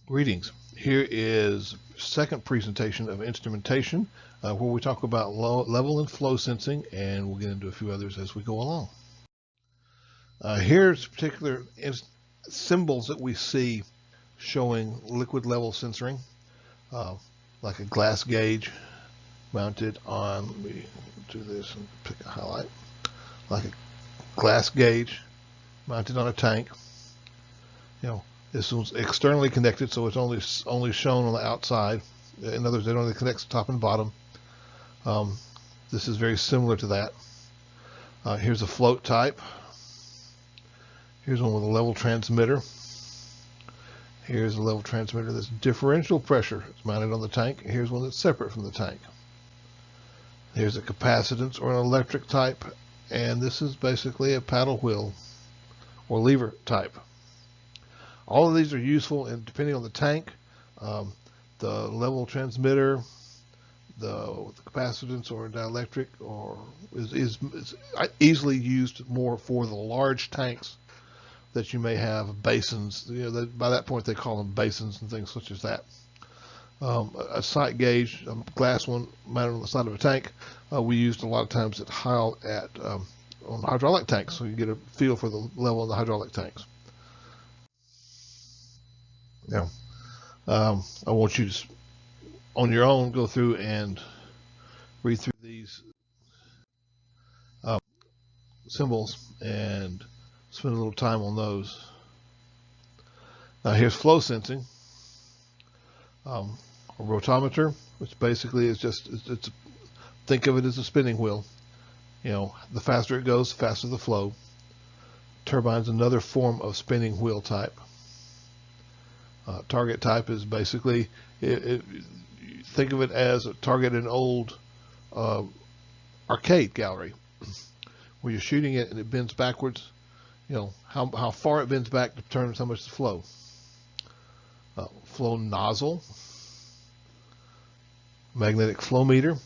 Greetings. Here is second presentation of instrumentation, where we talk about level and flow sensing, and we'll get into a few others as we go along. Here's particular symbols that we see showing liquid level sensing, like a glass gauge mounted on, let me do this and pick a highlight, like a glass gauge mounted on a tank. This one's externally connected, so it's only shown on the outside. In other words, it only connects top and bottom. This is very similar to that. Here's a float type. Here's one with a level transmitter. Here's a level transmitter that's differential pressure. It's mounted on the tank. Here's one that's separate from the tank. Here's a capacitance or an electric type, and this is basically a paddle wheel or lever type. All of these are useful, and depending on the tank, the level transmitter, the capacitance or dielectric, is easily used more for the large tanks that you may have basins. By that point they call them basins and things such as that. A sight gauge, a glass one mounted on the side of a tank, we used a lot of times on hydraulic tanks, so you get a feel for the level in the hydraulic tanks. Now, I want you to, on your own, go through and read through these symbols and spend a little time on those. Now, here's flow sensing. A rotometer, which basically is think of it as a spinning wheel. The faster it goes, the faster the flow. Turbine's another form of spinning wheel type. Target type is basically, think of it as a target in an old arcade gallery where you're shooting it and it bends backwards. How far it bends back determines how much to flow. Flow nozzle, magnetic flow meter.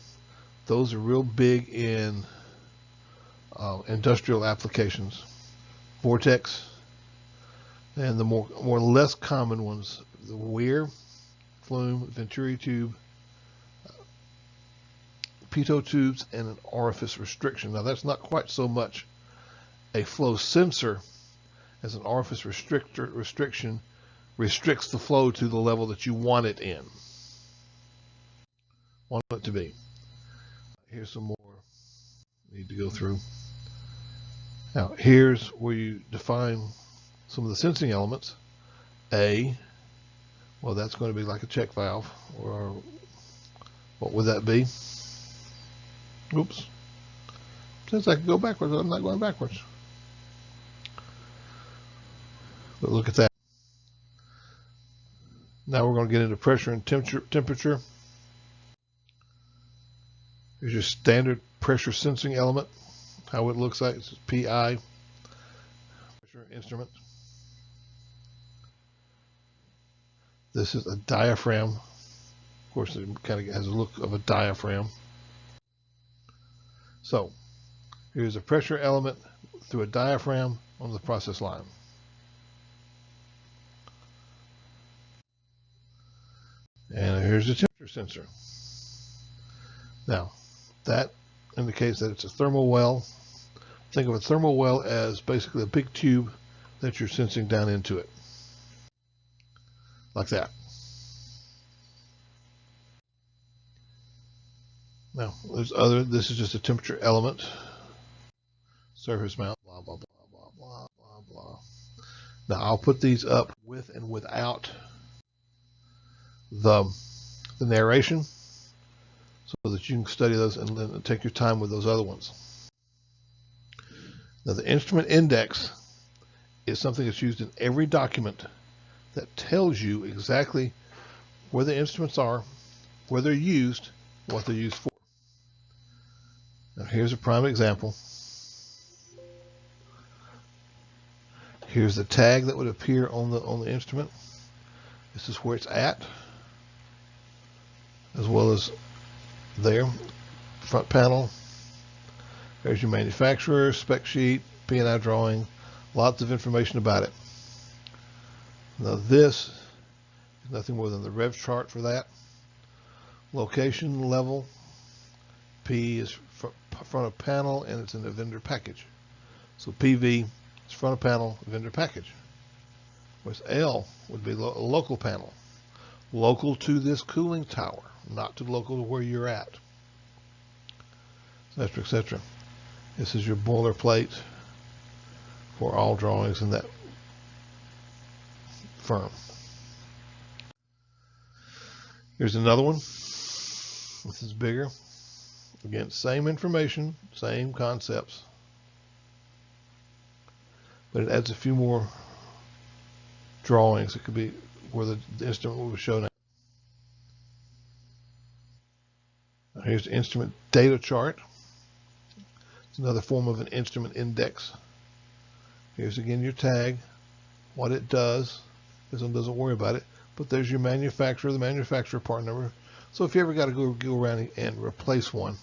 Those are real big in industrial applications. Vortex. And the more less common ones, the weir, flume, venturi tube, pitot tubes, and an orifice restriction. Now that's not quite so much a flow sensor as an orifice restriction restricts the flow to the level that you want it to be. Here's some more need to go through. Now here's where you define some of the sensing elements. Well, that's going to be like a check valve, or what would that be? Oops. Since I can go backwards, I'm not going backwards. But look at that. Now we're going to get into pressure and temperature. Here's your standard pressure sensing element. How it looks like. This is PI, pressure instrument. This is a diaphragm. Of course, it kind of has a look of a diaphragm. So, here's a pressure element through a diaphragm on the process line. And here's a temperature sensor. Now, that indicates that it's a thermal well. Think of a thermal well as basically a big tube that you're sensing down into it. Like that. Now, this is just a temperature element. Surface mount, blah, blah, blah, blah, blah, blah, blah. Now, I'll put these up with and without the narration so that you can study those and then take your time with those other ones. Now, the instrument index is something that's used in every document that tells you exactly where the instruments are, where they're used, what they're used for. Now here's a prime example. Here's the tag that would appear on the instrument. This is where it's at, as well as there, front panel. There's your manufacturer, spec sheet, P&I drawing, lots of information about it. Now this nothing more than the rev chart for that. Location level, P is front of panel, and it's in the vendor package. So PV is front of panel, vendor package. Whereas L would be a local panel, local to this cooling tower, not to local to where you're at, etc., etc. This is your boilerplate for all drawings in that firm. Here's another one. This is bigger. Again, same information, same concepts, but it adds a few more drawings. It could be where the instrument will show now. Here's the instrument data chart. It's another form of an instrument index. Here's again your tag, what it does. This one doesn't worry about it, but there's your manufacturer, the manufacturer part number. So if you ever got to go around and replace one,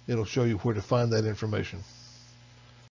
it'll show you where to find that information.